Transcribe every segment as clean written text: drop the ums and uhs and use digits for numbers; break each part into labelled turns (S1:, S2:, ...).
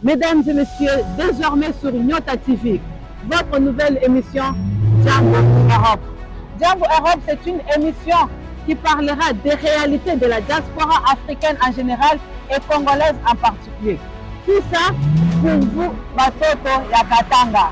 S1: Mesdames et messieurs, désormais sur Nyota TV, votre nouvelle émission Jambo Europe. Jambo Europe, c'est une émission qui parlera des réalités de la diaspora africaine en général et congolaise en particulier. Tout ça pour vous, Batoto Yakatanga.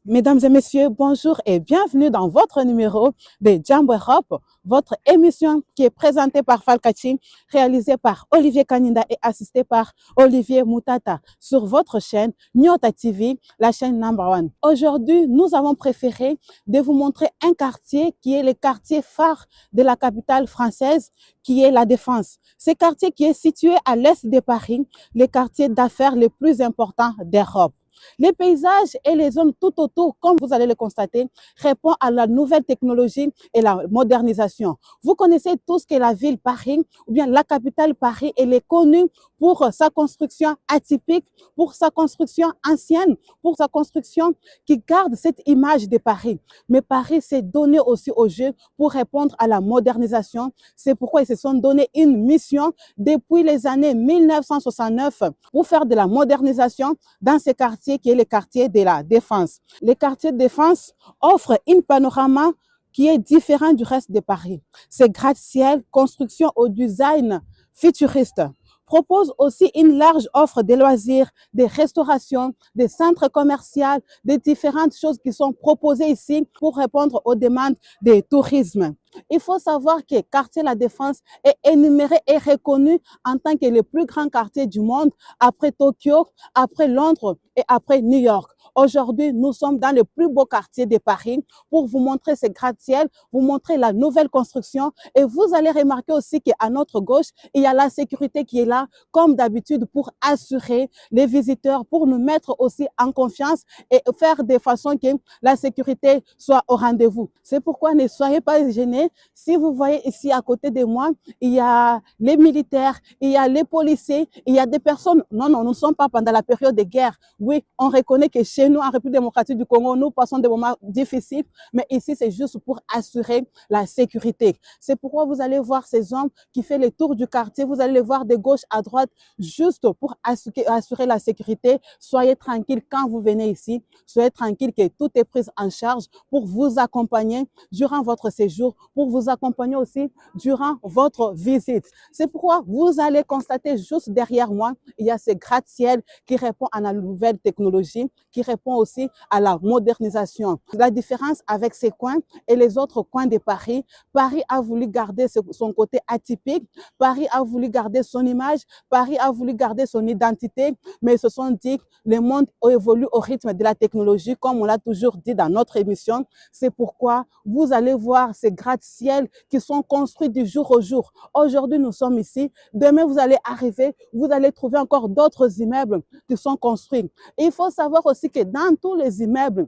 S1: Mesdames et messieurs, bonjour et bienvenue dans votre numéro de Jambo Europe, votre émission qui est présentée par Falkachi, réalisée par Olivier Kaninda et assistée par Olivier Moutata sur votre chaîne Nyota TV, la chaîne number one. Aujourd'hui, nous avons préféré de vous montrer un quartier qui est le quartier phare de la capitale française, qui est La Défense. Ce quartier qui est situé à l'est de Paris, le quartier d'affaires le plus important d'Europe. Les paysages et les zones tout autour, comme vous allez le constater, répondent à la nouvelle technologie et la modernisation. Vous connaissez tous que la ville Paris, ou bien la capitale Paris, elle est connue pour sa construction atypique, pour sa construction ancienne, pour sa construction qui garde cette image de Paris. Mais Paris s'est donné aussi au jeu pour répondre à la modernisation. C'est pourquoi ils se sont donné une mission depuis les années 1969 pour faire de la modernisation dans ces quartiers qui est le quartier de La Défense. Le quartier de Défense offre un panorama qui est différent du reste de Paris. Ces gratte-ciel, construction au design futuriste, propose aussi une large offre de loisirs, de restauration, des centres commerciaux, de différentes choses qui sont proposées ici pour répondre aux demandes du tourisme. Il faut savoir que quartier La Défense est énuméré et reconnu en tant que le plus grand quartier du monde après Tokyo, après Londres et après New York. Aujourd'hui, nous sommes dans le plus beau quartier de Paris pour vous montrer ces gratte-ciel, vous montrer la nouvelle construction et vous allez remarquer aussi qu'à notre gauche, il y a la sécurité qui est là comme d'habitude pour assurer les visiteurs, pour nous mettre aussi en confiance et faire de façon que la sécurité soit au rendez-vous. C'est pourquoi ne soyez pas gênés. Si vous voyez ici à côté de moi, il y a les militaires, il y a les policiers, il y a des personnes. Non, nous ne sommes pas pendant la période de guerre. Oui, on reconnaît que chez nous, en République démocratique du Congo, nous passons des moments difficiles, mais ici, c'est juste pour assurer la sécurité. C'est pourquoi vous allez voir ces hommes qui font le tour du quartier, vous allez les voir de gauche à droite, juste pour assurer la sécurité. Soyez tranquille quand vous venez ici, soyez tranquille que tout est pris en charge pour vous accompagner durant votre séjour, pour vous accompagner aussi durant votre visite. C'est pourquoi vous allez constater juste derrière moi, il y a ce gratte-ciel qui répond à la nouvelle technologie, qui répond aussi à la modernisation. La différence avec ces coins et les autres coins de Paris, Paris a voulu garder son côté atypique, Paris a voulu garder son image, Paris a voulu garder son identité, mais ils se sont dit que le monde évolue au rythme de la technologie, comme on l'a toujours dit dans notre émission. C'est pourquoi vous allez voir ces gratte-ciel qui sont construits du jour au jour. Aujourd'hui, nous sommes ici. Demain, vous allez arriver, vous allez trouver encore d'autres immeubles qui sont construits. Et il faut savoir aussi que dans tous les immeubles,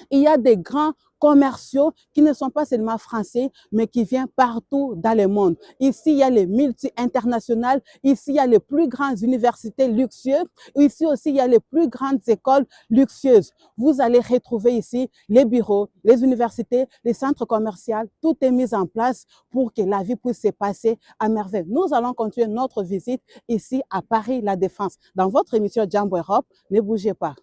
S1: il y a des grands commerciaux qui ne sont pas seulement français, mais qui viennent partout dans le monde. Ici, il y a les multi-internationales. Ici, il y a les plus grandes universités luxueuses. Ici aussi, il y a les plus grandes écoles luxueuses. Vous allez retrouver ici les bureaux, les universités, les centres commerciaux. Tout est mis en place pour que la vie puisse se passer à merveille. Nous allons continuer notre visite ici à Paris, La Défense. Dans votre émission Jambo Europe, ne bougez pas.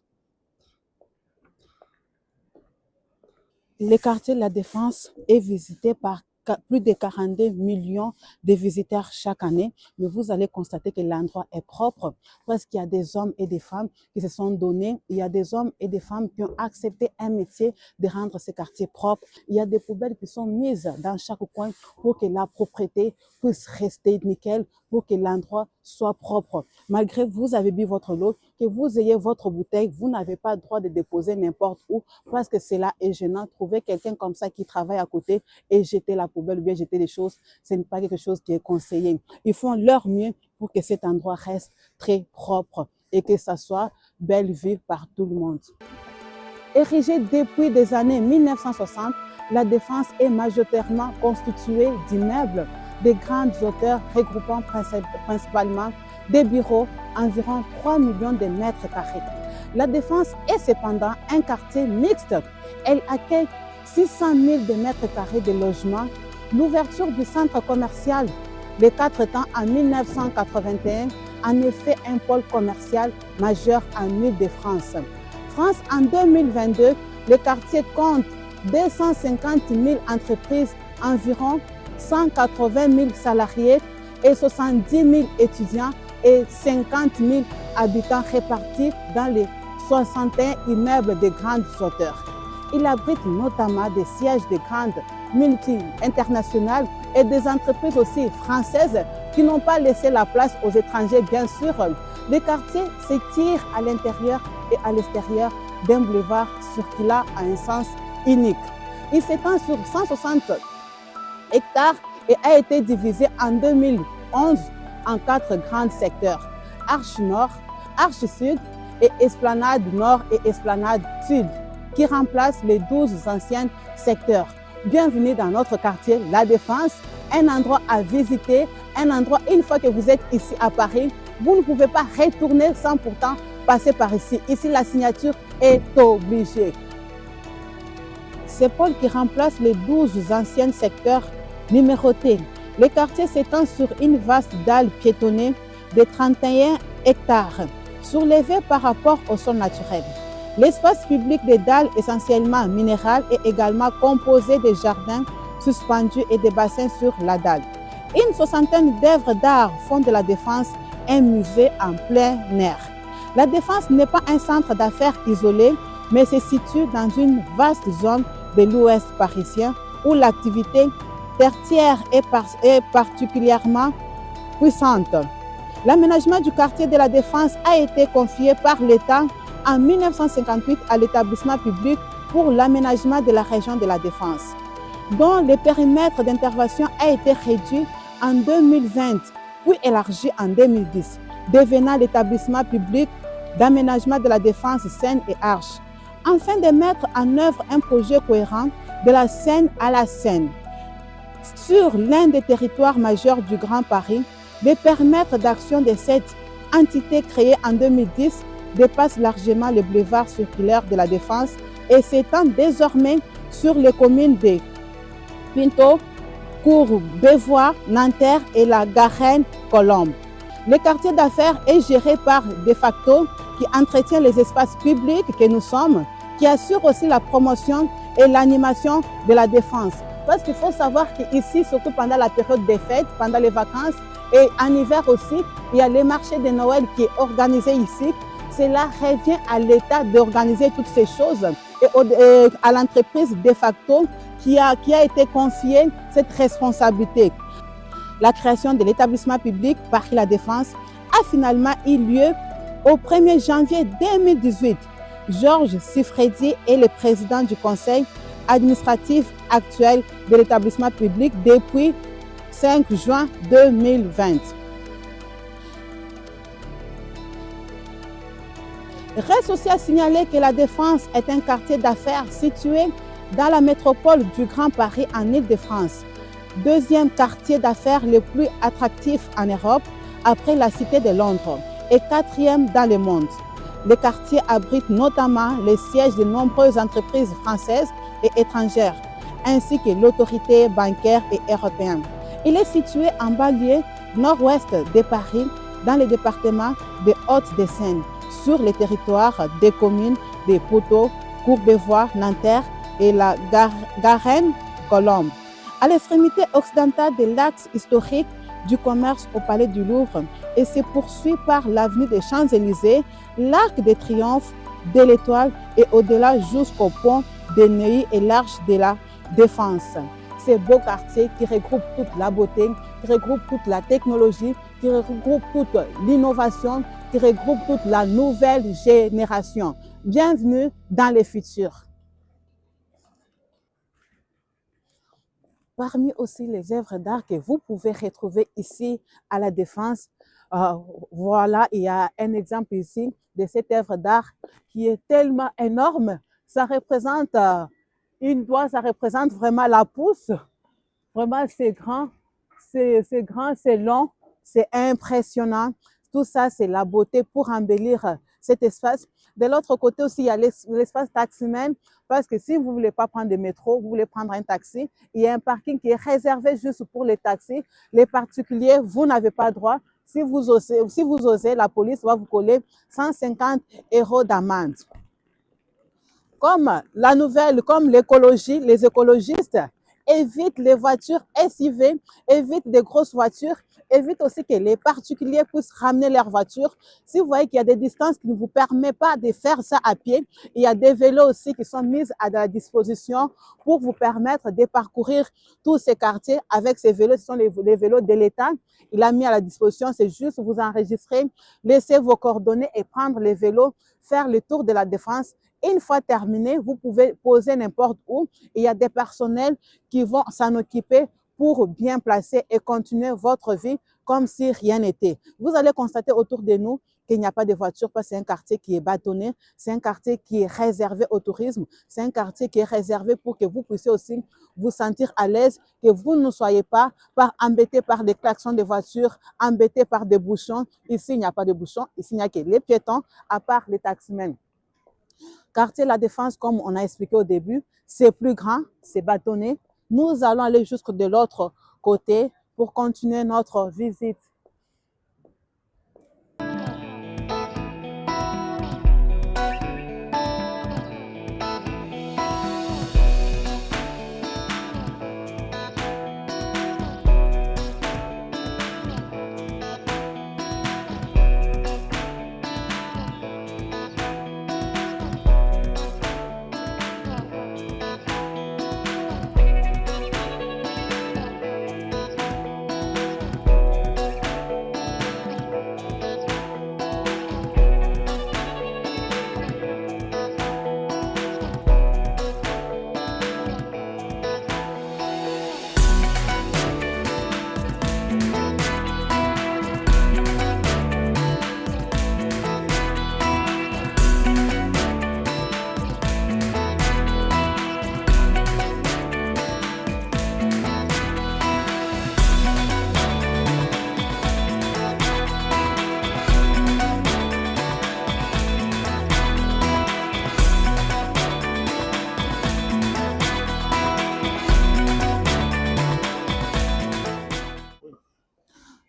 S1: Le quartier de La Défense est visité par plus de 42 millions de visiteurs chaque année, mais vous allez constater que l'endroit est propre parce qu'il y a des hommes et des femmes qui se sont donnés, il y a des hommes et des femmes qui ont accepté un métier de rendre ce quartier propre. Il y a des poubelles qui sont mises dans chaque coin pour que la propriété puisse rester nickel, pour que l'endroit soit propre. Malgré que vous avez bu votre lot, que vous ayez votre bouteille, vous n'avez pas le droit de déposer n'importe où parce que cela est gênant. Trouver quelqu'un comme ça qui travaille à côté et jeter la poubelle ou bien jeter des choses, ce n'est pas quelque chose qui est conseillé. Ils font leur mieux pour que cet endroit reste très propre et que ça soit belle vue par tout le monde. Érigée depuis des années 1960, La Défense est majoritairement constituée d'immeubles de grandes hauteurs regroupant principalement des bureaux, environ 3 millions de mètres carrés. La Défense est cependant un quartier mixte. Elle accueille 600 000 de mètres carrés de logements. L'ouverture du centre commercial Les Quatre Temps en 1981 en effet un pôle commercial majeur en Île-de-France. France, en 2022, le quartier compte 250 000 entreprises, environ 180 000 salariés et 70 000 étudiants et 50 000 habitants répartis dans les 61 immeubles de grandes hauteurs. Il abrite notamment des sièges de grandes multinationales et des entreprises aussi françaises qui n'ont pas laissé la place aux étrangers, bien sûr. Le quartier s'étire à l'intérieur et à l'extérieur d'un boulevard circulant à un sens unique. Il s'étend sur 160 hectares et a été divisé en 2011 en 4 grands secteurs: Arche Nord, Arche Sud et Esplanade Nord et Esplanade Sud, qui remplacent les 12 anciens secteurs. Bienvenue dans notre quartier, La Défense, un endroit à visiter, un endroit, une fois que vous êtes ici à Paris, vous ne pouvez pas retourner sans pourtant passer par ici. Ici, la signature est obligée. Ces pôles qui remplacent les 12 anciens secteurs numérotés. Le quartier s'étend sur une vaste dalle piétonnée de 31 hectares, soulevée par rapport au sol naturel. L'espace public des dalles, essentiellement minéral, est également composé de jardins suspendus et de bassins sur la dalle. Une soixantaine d'œuvres d'art font de La Défense un musée en plein air. La Défense n'est pas un centre d'affaires isolé, mais se situe dans une vaste zone de l'ouest parisien où l'activité tertiaire est particulièrement puissante. L'aménagement du quartier de La Défense a été confié par l'État en 1958 à l'établissement public pour l'aménagement de la région de La Défense, dont le périmètre d'intervention a été réduit en 2020, puis élargi en 2010, devenant l'établissement public d'aménagement de La Défense Seine et Arche, afin de mettre en œuvre un projet cohérent de la Seine à la Seine sur l'un des territoires majeurs du Grand Paris. Le périmètre d'action de cette entité créée en 2010 dépasse largement le boulevard circulaire de La Défense et s'étend désormais sur les communes de Pinto, Courbevoie, Nanterre et la Garenne-Colombe. Le quartier d'affaires est géré par De Facto, qui entretient les espaces publics que nous sommes, qui assure aussi la promotion et l'animation de La Défense. Parce qu'il faut savoir qu'ici, surtout pendant la période des fêtes, pendant les vacances et en hiver aussi, il y a le marché de Noël qui est organisé ici. Cela revient à l'État d'organiser toutes ces choses et à l'entreprise De Facto qui a été confiée cette responsabilité. La création de l'établissement public Paris La Défense a finalement eu lieu au 1er janvier 2018. Georges Siffredi est le président du conseil administratif actuel de l'établissement public depuis 5 juin 2020. Reste aussi à signaler que La Défense est un quartier d'affaires situé dans la métropole du Grand Paris en Île-de-France, deuxième quartier d'affaires le plus attractif en Europe après la Cité de Londres et quatrième dans le monde. Le quartier abrite notamment les sièges de nombreuses entreprises françaises et étrangères, ainsi que l'autorité bancaire et européenne. Il est situé en banlieue nord-ouest de Paris, dans le département de Hauts-de-Seine, sur les territoires des communes de Poteau, Courbevoie, Nanterre et la Garenne-Colombe. À l'extrémité occidentale de l'axe historique du commerce au Palais du Louvre et se poursuit par l'avenue des Champs-Élysées, l'Arc de Triomphe, de l'Étoile et au-delà jusqu'au pont de Neuilly et l'Arche de la Défense. Ces beaux quartiers qui regroupent toute la beauté, qui regroupent toute la technologie, qui regroupent toute l'innovation, qui regroupent toute la nouvelle génération. Bienvenue dans le futur. Parmi aussi les œuvres d'art que vous pouvez retrouver ici à La Défense, voilà, il y a un exemple ici de cette œuvre d'art qui est tellement énorme. Ça représente une doigt, ça représente vraiment la pouce. Vraiment, c'est grand, c'est long, c'est impressionnant. Tout ça, c'est la beauté pour embellir cet espace. De l'autre côté aussi, il y a l'espace taximène, parce que si vous ne voulez pas prendre le métro, vous voulez prendre un taxi, il y a un parking qui est réservé juste pour les taxis. Les particuliers, vous n'avez pas droit. Si vous osez, la police va vous coller 150 € d'amende. Comme l'écologie, les écologistes évitent les voitures SUV, évitent des grosses voitures, évitent aussi que les particuliers puissent ramener leurs voitures. Si vous voyez qu'il y a des distances qui ne vous permettent pas de faire ça à pied, il y a des vélos aussi qui sont mis à la disposition pour vous permettre de parcourir tous ces quartiers avec ces vélos. Ce sont les vélos de l'État. Il a mis à la disposition, c'est juste vous enregistrer, laisser vos coordonnées et prendre les vélos, faire le tour de la Défense. Une fois terminé, vous pouvez poser n'importe où. Il y a des personnels qui vont s'en occuper pour bien placer et continuer votre vie comme si rien n'était. Vous allez constater autour de nous qu'il n'y a pas de voitures parce que c'est un quartier qui est bâtonné, c'est un quartier qui est réservé au tourisme, c'est un quartier qui est réservé pour que vous puissiez aussi vous sentir à l'aise, que vous ne soyez pas embêtés par des klaxons de voitures, embêtés par des bouchons. Ici, il n'y a pas de bouchons, ici, il n'y a que les piétons, à part les taximens. Quartier La Défense, comme on a expliqué au début, c'est plus grand, c'est bâtonné. Nous allons aller jusque de l'autre côté pour continuer notre visite.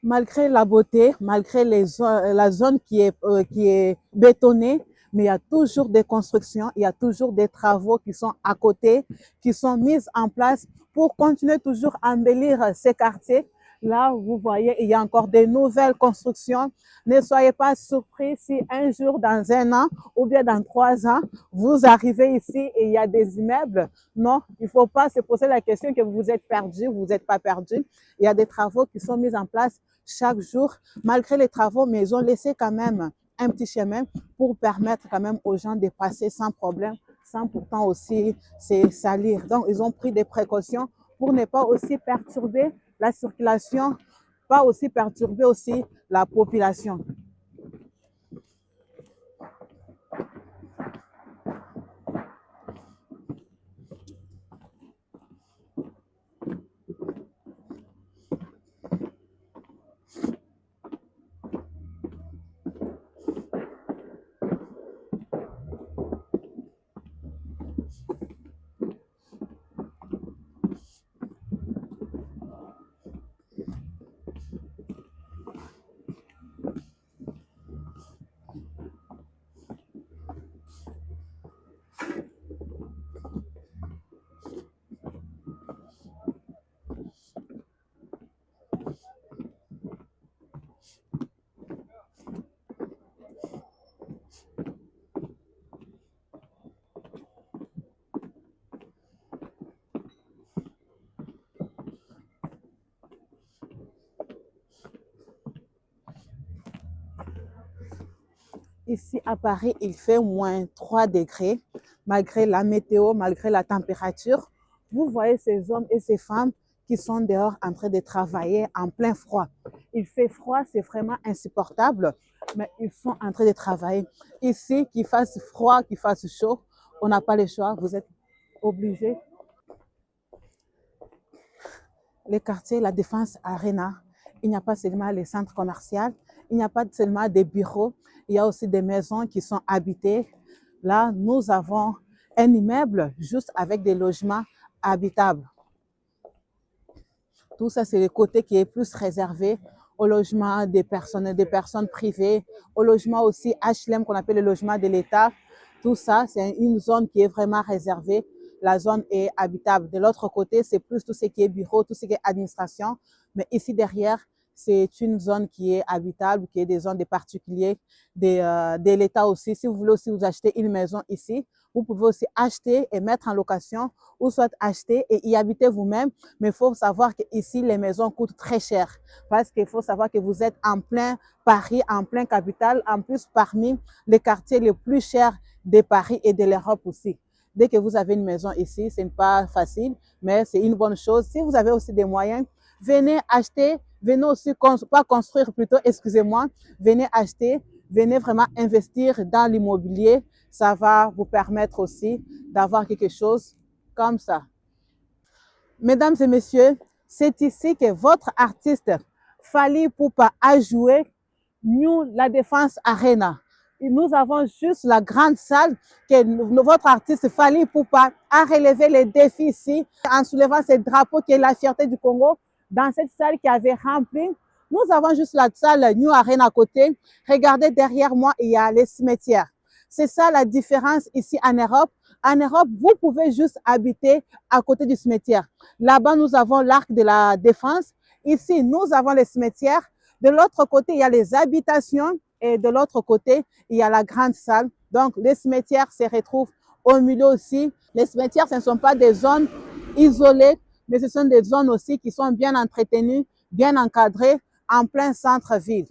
S1: Malgré la beauté, malgré la zone qui est bétonnée, mais il y a toujours des constructions, il y a toujours des travaux qui sont à côté, qui sont mis en place pour continuer toujours à embellir ces quartiers. Là, vous voyez, il y a encore des nouvelles constructions. Ne soyez pas surpris si un jour, dans un an ou bien dans 3 ans, vous arrivez ici et il y a des immeubles. Non, il ne faut pas se poser la question que vous êtes perdu, vous n'êtes pas perdu. Il y a des travaux qui sont mis en place chaque jour. Malgré les travaux, mais ils ont laissé quand même un petit chemin pour permettre quand même aux gens de passer sans problème, sans pourtant aussi se salir. Donc, ils ont pris des précautions pour ne pas aussi perturber la circulation, pas aussi perturber aussi la population. Ici à Paris, il fait moins 3 degrés, malgré la météo, malgré la température. Vous voyez ces hommes et ces femmes qui sont dehors en train de travailler en plein froid. Il fait froid, c'est vraiment insupportable, mais ils sont en train de travailler. Ici, qu'il fasse froid, qu'il fasse chaud, on n'a pas le choix, vous êtes obligés. Les quartiers, la Défense Arena, il n'y a pas seulement les centres commerciaux, il n'y a pas seulement des bureaux, il y a aussi des maisons qui sont habitées. Là, nous avons un immeuble juste avec des logements habitables. Tout ça, c'est le côté qui est plus réservé au logement des personnes privées, au logement aussi HLM qu'on appelle le logement de l'État. Tout ça, c'est une zone qui est vraiment réservée. La zone est habitable. De l'autre côté, c'est plus tout ce qui est bureau, tout ce qui est administration. Mais ici derrière, c'est une zone qui est habitable, qui est des zones des particuliers, de l'État aussi. Si vous voulez aussi vous acheter une maison ici, vous pouvez aussi acheter et mettre en location ou soit acheter et y habiter vous-même. Mais il faut savoir qu'ici, les maisons coûtent très cher parce qu'il faut savoir que vous êtes en plein Paris, en plein capitale, en plus parmi les quartiers les plus chers de Paris et de l'Europe aussi. Dès que vous avez une maison ici, ce n'est pas facile, mais c'est une bonne chose. Si vous avez aussi des moyens, venez acheter, venez aussi, pas construire plutôt, excusez-moi, venez acheter, venez vraiment investir dans l'immobilier. Ça va vous permettre aussi d'avoir quelque chose comme ça. Mesdames et messieurs, c'est ici que votre artiste Fally Ipupa a joué New La Défense Arena. Et nous avons juste la grande salle que votre artiste Fally Ipupa a relevé les défis ici en soulevant ce drapeau qui est la fierté du Congo dans cette salle qui avait rempli. Nous avons juste la salle New Arena à côté. Regardez derrière moi, il y a les cimetières. C'est ça la différence ici en Europe. En Europe, vous pouvez juste habiter à côté du cimetière. Là-bas, nous avons l'Arc de la Défense. Ici, nous avons les cimetières. De l'autre côté, il y a les habitations et de l'autre côté, il y a la grande salle. Donc, les cimetières se retrouvent au milieu aussi. Les cimetières, ce ne sont pas des zones isolées, mais ce sont des zones aussi qui sont bien entretenues, bien encadrées, en plein centre-ville.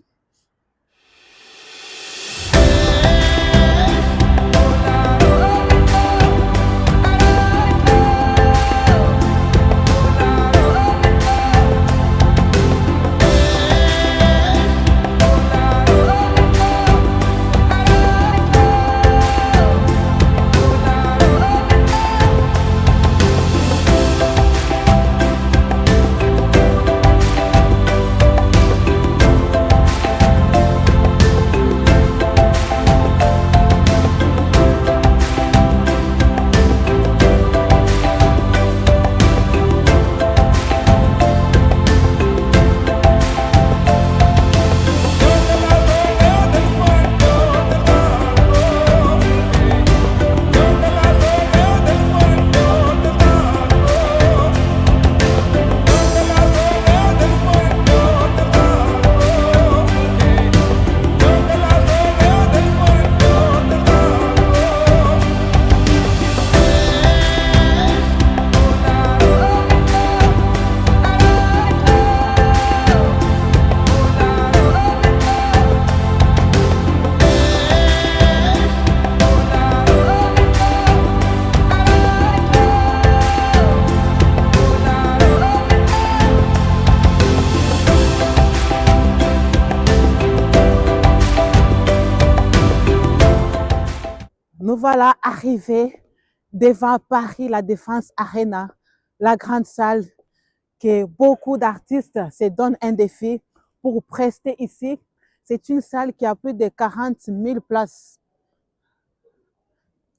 S1: Nous voilà arrivés devant Paris, la Défense Arena, la grande salle que beaucoup d'artistes se donnent un défi pour prester ici. C'est une salle qui a plus de 40 000 places.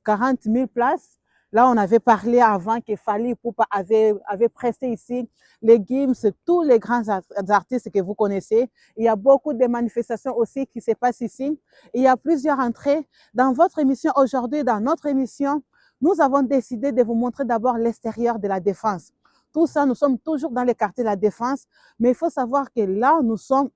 S1: 40 000 places. Là, on avait parlé avant que Fally Ipupa avait presté ici les Gims, tous les grands artistes que vous connaissez. Il y a beaucoup de manifestations aussi qui se passent ici. Il y a plusieurs entrées. Dans votre émission aujourd'hui, dans notre émission, nous avons décidé de vous montrer d'abord l'extérieur de la Défense. Tout ça, nous sommes toujours dans les quartiers de la Défense, mais il faut savoir que là, nous sommes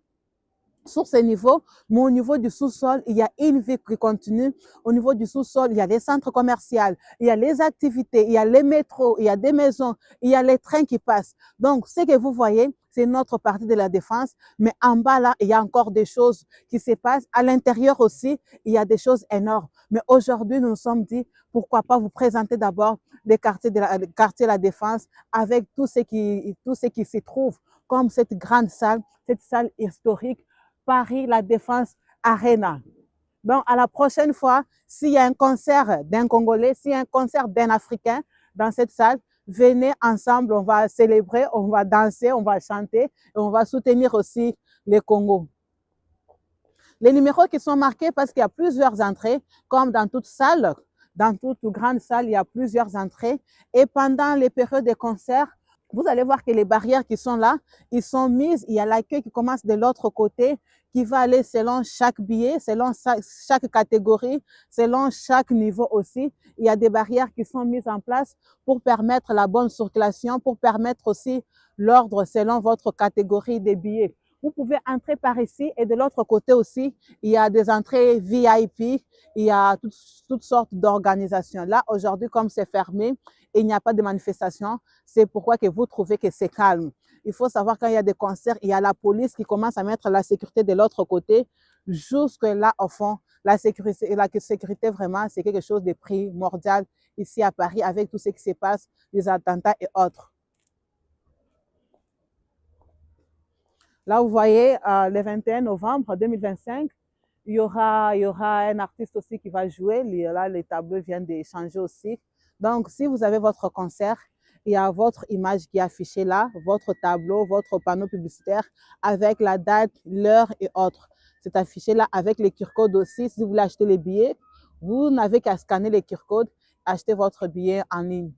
S1: sur ce niveau, mais au niveau du sous-sol, il y a une vie qui continue. Au niveau du sous-sol, il y a les centres commerciaux, il y a les activités, il y a les métros, il y a des maisons, il y a les trains qui passent. Donc, ce que vous voyez, c'est notre partie de la Défense. Mais en bas, là, il y a encore des choses qui se passent. À l'intérieur aussi, il y a des choses énormes. Mais aujourd'hui, nous nous sommes dit, pourquoi pas vous présenter d'abord les quartiers de la Défense avec tout ce qui s'y trouve, comme cette grande salle, cette salle historique, Paris, la Défense Arena. Donc, à la prochaine fois, s'il y a un concert d'un Congolais, s'il y a un concert d'un Africain dans cette salle, venez ensemble, on va célébrer, on va danser, on va chanter et on va soutenir aussi les Congos. Les numéros qui sont marqués parce qu'il y a plusieurs entrées, comme dans toute salle, dans toute grande salle, il y a plusieurs entrées. Et pendant les périodes de concert, vous allez voir que les barrières qui sont là, ils sont mises. Il y a l'accueil qui commence de l'autre côté, qui va aller selon chaque billet, selon chaque catégorie, selon chaque niveau aussi. Il y a des barrières qui sont mises en place pour permettre la bonne circulation, pour permettre aussi l'ordre selon votre catégorie des billets. Vous pouvez entrer par ici et de l'autre côté aussi, il y a des entrées VIP, il y a toutes sortes d'organisations. Là, aujourd'hui, comme c'est fermé, et il n'y a pas de manifestation, c'est pourquoi que vous trouvez que c'est calme. Il faut savoir quand il y a des concerts, il y a la police qui commence à mettre la sécurité de l'autre côté. Jusque là, au fond, la sécurité vraiment, c'est quelque chose de primordial ici à Paris avec tout ce qui se passe, les attentats et autres. Là, vous voyez, le 21 novembre 2025, il y aura un artiste aussi qui va jouer. Là, les tableaux viennent d'échanger aussi. Donc, si vous avez votre concert, il y a votre image qui est affichée là, votre tableau, votre panneau publicitaire avec la date, l'heure et autres. C'est affiché là avec les QR-codes aussi. Si vous voulez acheter les billets, vous n'avez qu'à scanner les QR-codes, acheter votre billet en ligne.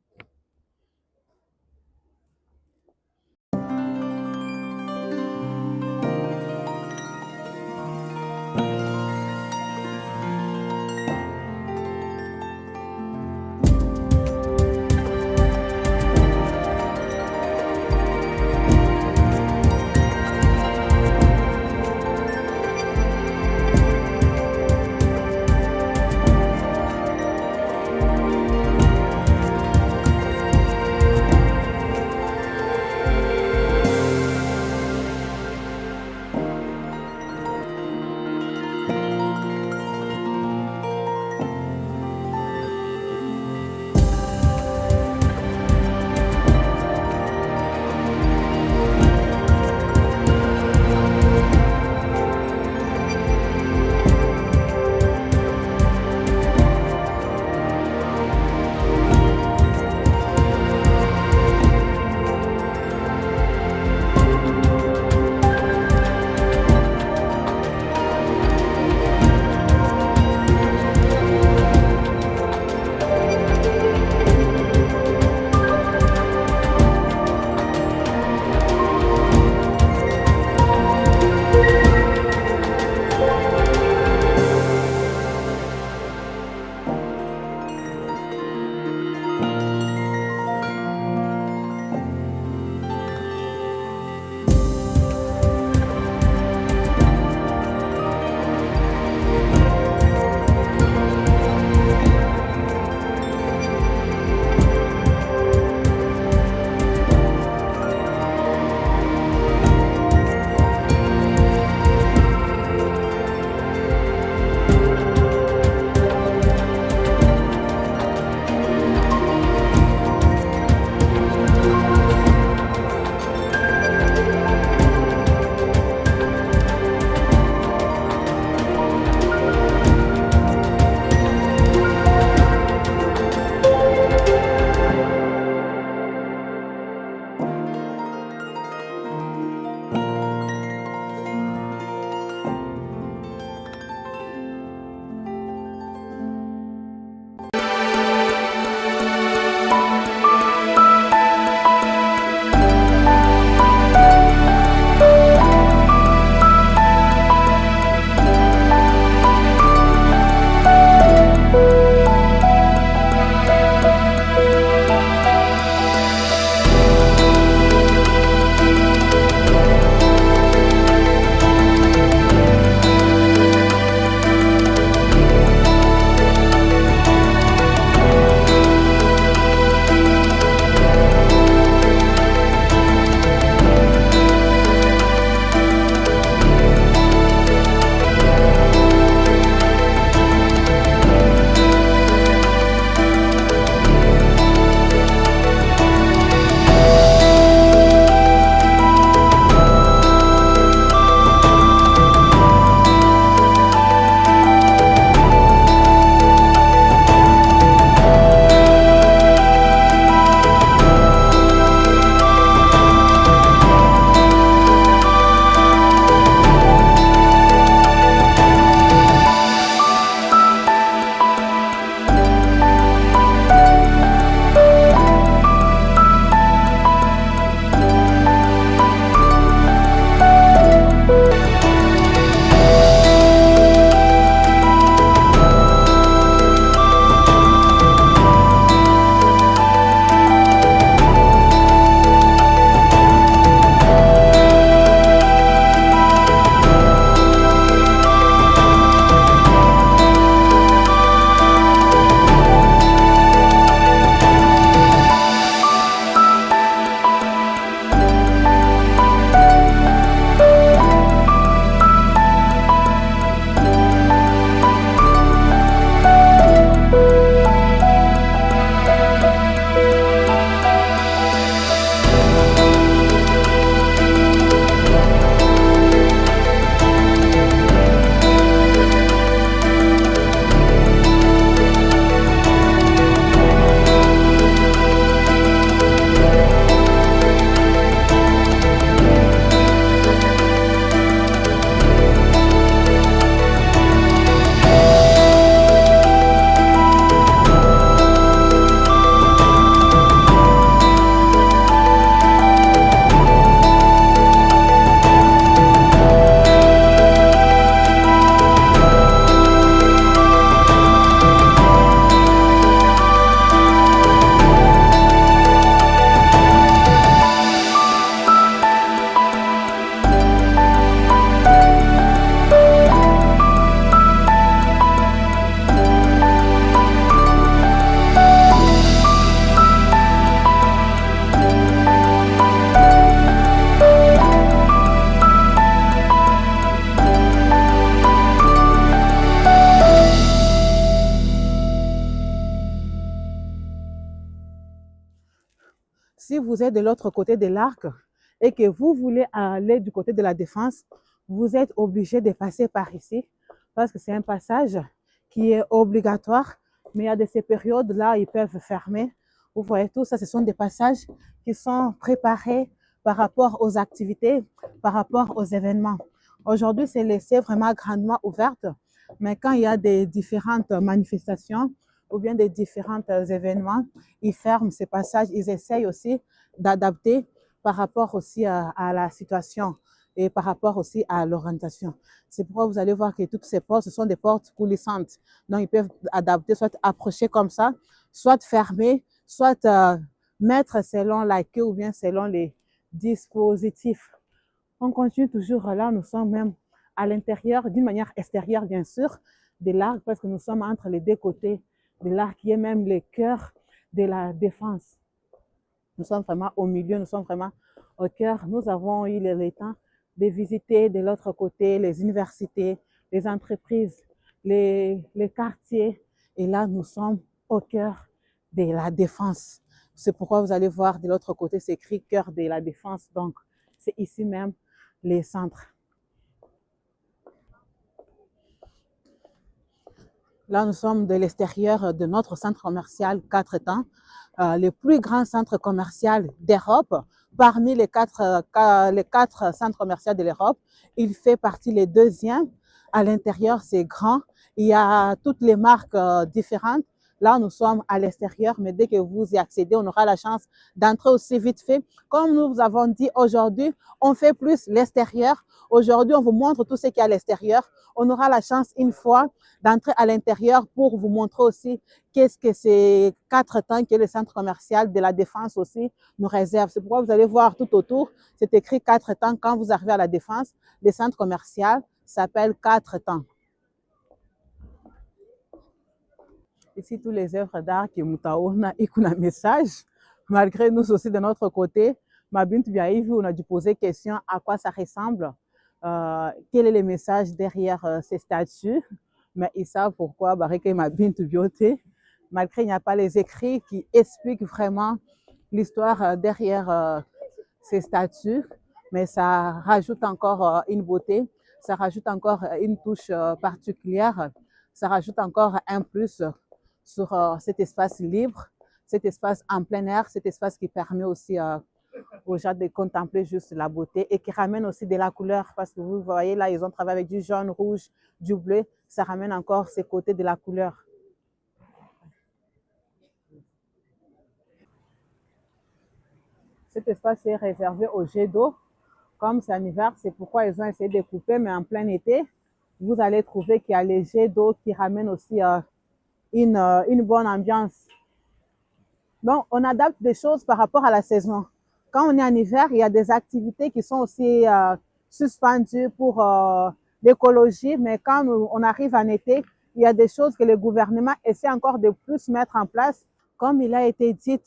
S1: vous êtes de l'autre côté de l'arc et que vous voulez aller du côté de la défense, vous êtes obligé de passer par ici parce que c'est un passage qui est obligatoire, mais il y a de ces périodes-là, ils peuvent fermer. Vous voyez, tout ça, ce sont des passages qui sont préparés par rapport aux activités, par rapport aux événements. Aujourd'hui, c'est laissé vraiment grandement ouverte, mais quand il y a des différentes manifestations ou bien des différents événements, ils ferment ces passages, ils essayent aussi d'adapter par rapport aussi à la situation et par rapport aussi à l'orientation. C'est pourquoi vous allez voir que toutes ces portes, ce sont des portes coulissantes. Donc, ils peuvent adapter, soit approcher comme ça, soit fermer, soit mettre selon la queue ou bien selon les dispositifs. On continue toujours là, nous sommes même à l'intérieur, d'une manière extérieure bien sûr, de l'arc, parce que nous sommes entre les deux côtés de l'arc, qui est même le cœur de la défense. Nous sommes vraiment au milieu, nous sommes vraiment au cœur. Nous avons eu le temps de visiter de l'autre côté les universités, les entreprises, les quartiers. Et là, nous sommes au cœur de la défense. C'est pourquoi vous allez voir de l'autre côté, c'est écrit cœur de la défense. Donc, c'est ici même les centres. Là, nous sommes de l'extérieur de notre centre commercial 4 temps, le plus grand centre commercial d'Europe. Parmi les quatre centres commerciaux de l'Europe, il fait partie le deuxième. À l'intérieur, c'est grand. Il y a toutes les marques différentes. Là, nous sommes à l'extérieur, mais dès que vous y accédez, on aura la chance d'entrer aussi vite fait. Comme nous vous avons dit aujourd'hui, on fait plus l'extérieur. Aujourd'hui, on vous montre tout ce qu'il y a à l'extérieur. On aura la chance une fois d'entrer à l'intérieur pour vous montrer aussi qu'est-ce que ces 4 temps que le centre commercial de la Défense aussi nous réserve. C'est pourquoi vous allez voir tout autour, c'est écrit 4 temps. Quand vous arrivez à la Défense, le centre commercial s'appelle 4 temps. Ici, tous les œuvres d'art qui mutaona et qu'on a message, malgré nous aussi de notre côté, Mabint Biaïvi, on a dû poser question à quoi ça ressemble, quel est le message derrière ces statues, mais ils savent pourquoi Bareke Mabint Bioté, malgré il n'y a pas les écrits qui expliquent vraiment l'histoire derrière ces statues, mais ça rajoute encore une beauté, ça rajoute encore une touche particulière, ça rajoute encore un plus sur cet espace libre, cet espace en plein air, cet espace qui permet aussi aux gens de contempler juste la beauté et qui ramène aussi de la couleur parce que vous voyez là, ils ont travaillé avec du jaune, rouge, du bleu, ça ramène encore ces côtés de la couleur. Cet espace est réservé au jet d'eau. Comme c'est en hiver, c'est pourquoi ils ont essayé de couper, mais en plein été, vous allez trouver qu'il y a les jets d'eau qui ramènent aussi une bonne ambiance. Donc, on adapte des choses par rapport à la saison. Quand on est en hiver, il y a des activités qui sont aussi suspendues pour l'écologie, mais quand on arrive en été, il y a des choses que le gouvernement essaie encore de plus mettre en place. Comme il a été dit,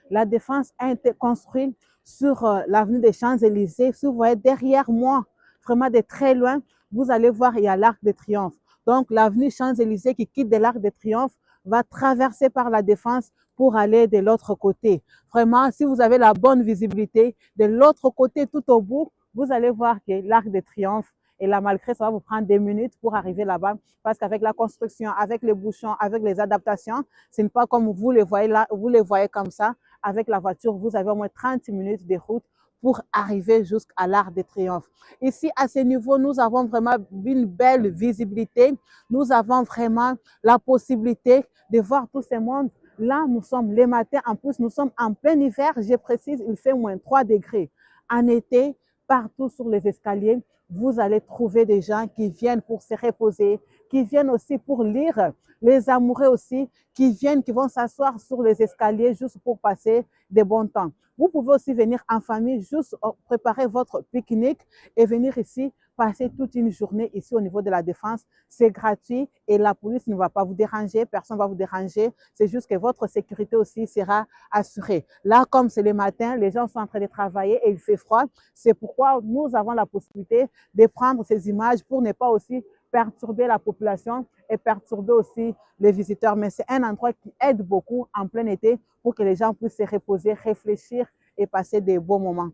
S1: la Défense a été construite sur l'avenue des Champs-Élysées. Si vous voyez derrière moi, vraiment de très loin, vous allez voir, il y a l'Arc de Triomphe. Donc, l'avenue Champs-Élysées qui quitte de l'Arc de Triomphe va traverser par la Défense pour aller de l'autre côté. Vraiment, si vous avez la bonne visibilité, de l'autre côté, tout au bout, vous allez voir que l'Arc de Triomphe et là, malgré ça va vous prendre des minutes pour arriver là-bas parce qu'avec la construction, avec les bouchons, avec les adaptations, ce n'est pas comme vous les voyez là, vous les voyez comme ça. Avec la voiture, vous avez au moins 30 minutes de route pour arriver jusqu'à l'Arc de Triomphe. Ici, à ce niveau, nous avons vraiment une belle visibilité. Nous avons vraiment la possibilité de voir tout ce monde. Là, nous sommes les matins. En plus, nous sommes en plein hiver. Je précise, il fait moins 3 degrés. En été, partout sur les escaliers, vous allez trouver des gens qui viennent pour se reposer, qui viennent aussi pour lire, les amoureux aussi, qui viennent, qui vont s'asseoir sur les escaliers juste pour passer des bons temps. Vous pouvez aussi venir en famille, juste préparer votre pique-nique et venir ici passer toute une journée ici au niveau de la Défense. C'est gratuit et la police ne va pas vous déranger, personne ne va vous déranger. C'est juste que votre sécurité aussi sera assurée. Là, comme c'est le matin, les gens sont en train de travailler et il fait froid. C'est pourquoi nous avons la possibilité de prendre ces images pour ne pas aussi perturber la population et perturber aussi les visiteurs. Mais c'est un endroit qui aide beaucoup en plein été pour que les gens puissent se reposer, réfléchir et passer des beaux moments.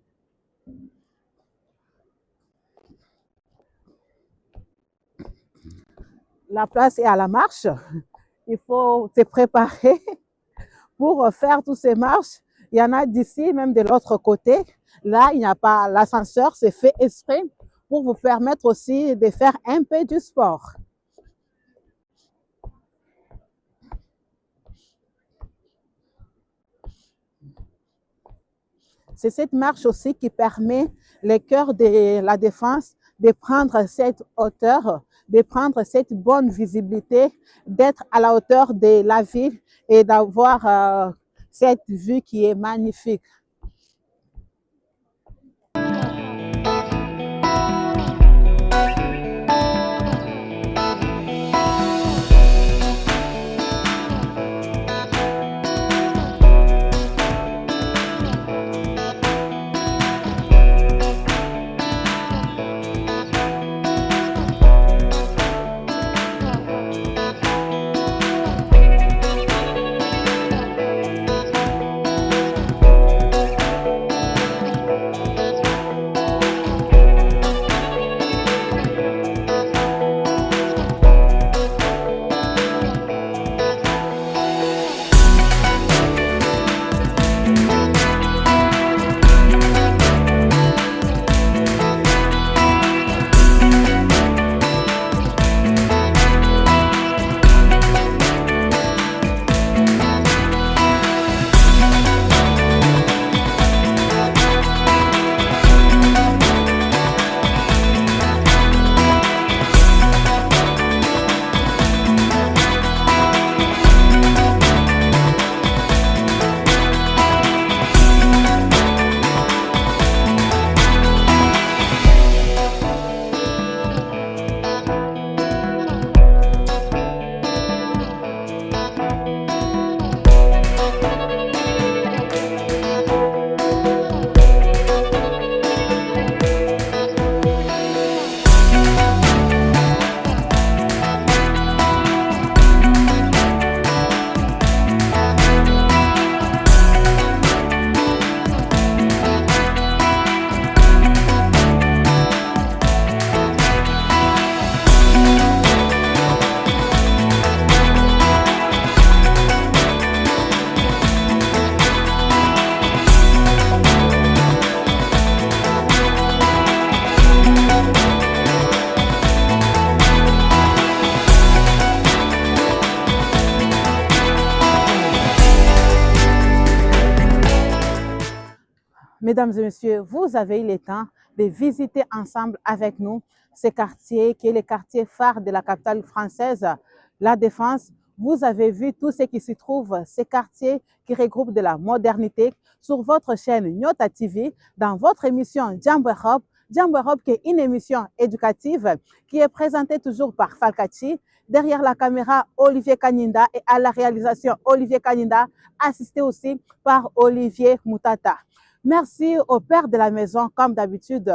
S1: La place est à la marche. Il faut se préparer pour faire toutes ces marches. Il y en a d'ici, même de l'autre côté. Là, il n'y a pas l'ascenseur, c'est fait exprès pour vous permettre aussi de faire un peu du sport. C'est cette marche aussi qui permet les cœurs de la défense de prendre cette hauteur, de prendre cette bonne visibilité, d'être à la hauteur de la ville et d'avoir cette vue qui est magnifique. Mesdames et messieurs, vous avez eu le temps de visiter ensemble avec nous ce quartier qui est le quartier phare de la capitale française, La Défense. Vous avez vu tout ce qui s'y trouve, ce quartier qui regroupe de la modernité sur votre chaîne Nyota TV, dans votre émission Jambo Europe. Jambo Europe qui est une émission éducative qui est présentée toujours par Falcachi. Derrière la caméra, Olivier Kaninda et à la réalisation, Olivier Kaninda, assisté aussi par Olivier Moutata. Merci au père de la maison, comme d'habitude,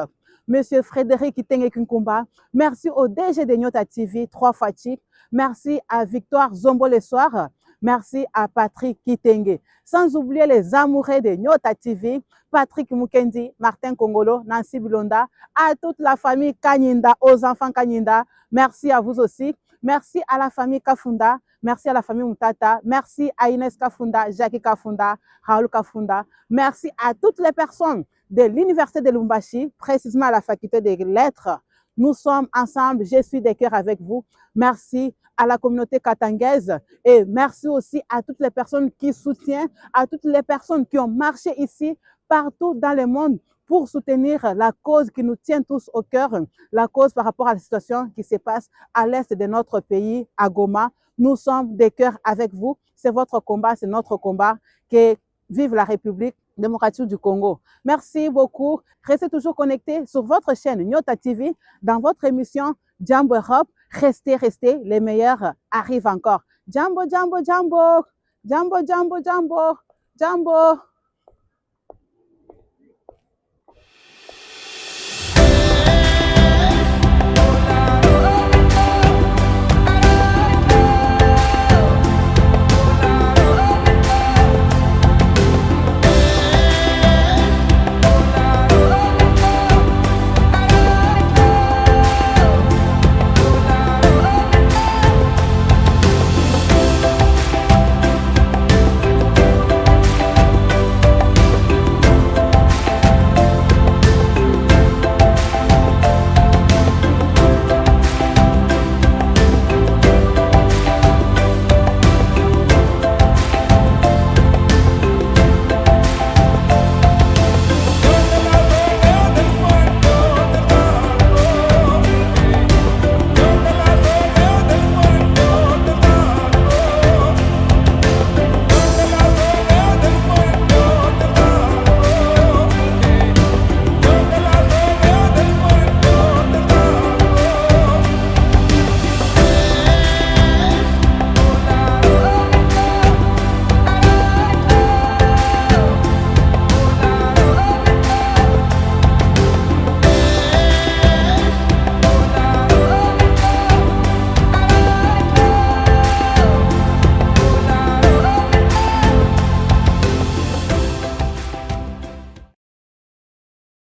S1: Monsieur Frédéric Itenge Kinkumba. Merci au DG de Nyota TV, 3 fois Chic. Merci à Victoire Zombo le soir. Merci à Patrick Kitenge. Sans oublier les amoureux de Nyota TV, Patrick Mukendi, Martin Kongolo, Nancy Bilonda, à toute la famille Kaninda, aux enfants Kaninda. Merci à vous aussi. Merci à la famille Kafunda. Merci à la famille Moutata. Merci à Inès Kafunda, Jackie Kafunda, Raoul Kafunda. Merci à toutes les personnes de l'Université de Lumbashi, précisément à la faculté des lettres. Nous sommes ensemble, je suis de cœur avec vous. Merci à la communauté katangaise et merci aussi à toutes les personnes qui soutiennent, à toutes les personnes qui ont marché ici, partout dans le monde, pour soutenir la cause qui nous tient tous au cœur, la cause par rapport à la situation qui se passe à l'est de notre pays, à Goma. Nous sommes de cœur avec vous. C'est votre combat, c'est notre combat. Que vive la République démocratique du Congo. Merci beaucoup. Restez toujours connectés sur votre chaîne Nyota TV dans votre émission Jambo Europe. Restez, les meilleurs arrivent encore. Jambo, Jambo, Jambo. Jambo, Jambo, Jambo. Jambo.